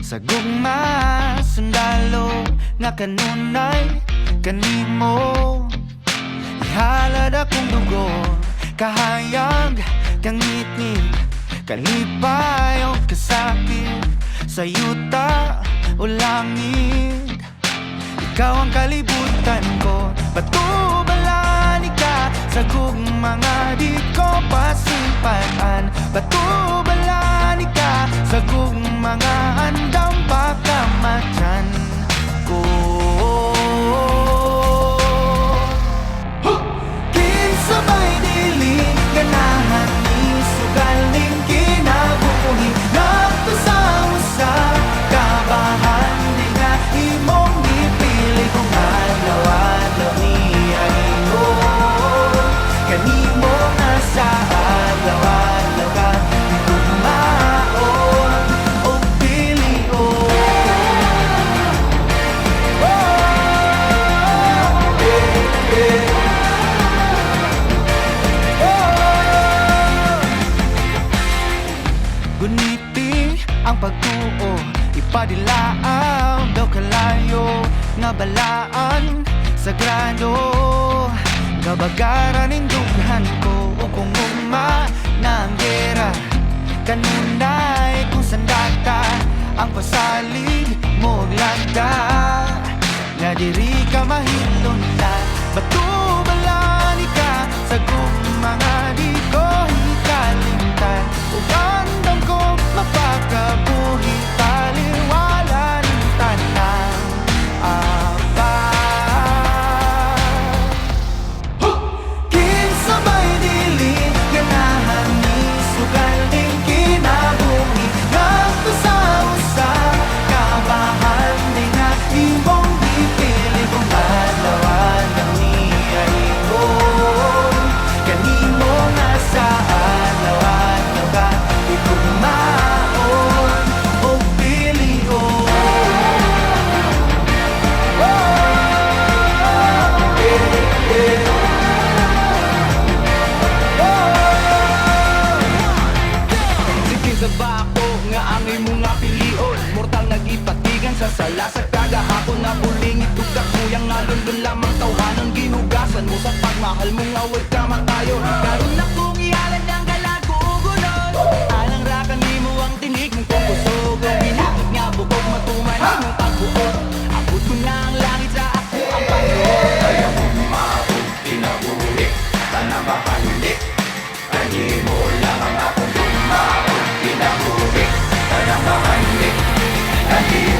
Sa gugma, sundalo nga kanunay kanimo. Ihalad akong dugo, kahayag kang ngitngit, kalipay o kasakit, sa yuta o langit. Ikaw ang kalibutan ko, batubalani ka sa gugmanga di ko pasimpaan. Batubalani ka sa gugmanga andam pagkamatyan ko. Kinsabay dili ganahan ni sugaling kinabuhi, nagto sa usa kabahan di nga imong gipili kung adlaw-adlaw niya ingon. Kanimo nga sa adlaw-adlaw ka tugmaon o pilion. Guniti ang pagtuo, ipadilaaw daw kalayo nga balaan sagrado. Kabagaran ning dughan ko o kung ugma na ang gera, kanunay kung sandata ang pasalig mo lagda. Nga diri ka mahilunta, batubalani ka sa gugmanga di ko hikalimtan. Ug andam ko mapakabuhi, taliwala ng tanang kinsabay dili ganahan ni sugaling kinabuhi, nagto sa usa kabahan di nga imong gipili kung adlaw-adlaw niya ingon. Kanimo nga sa adlaw-adlaw ka itugmaon o pilion. Sige sa bako nga ang imong nga pilion, mortal nagipatigan sa sala sa kagahapon na buling itugak mo yang nalundon lamang tawhanon ginugasan mo sa pagmahal mo nga wag ka matayon. Karon na kong iyalan ng galagugunon, alang rakan nimo ang tinig mong kung kusog ang ginagit nga bukog matuman imong pagbuot. Abot ko na ang langit sa ako ang Panginoon. Kaya mo maabot kinabuhi, tanang makahilik. Kanimo lang ang akong bumaon kinabuhi, tanang makahilik. Kanimo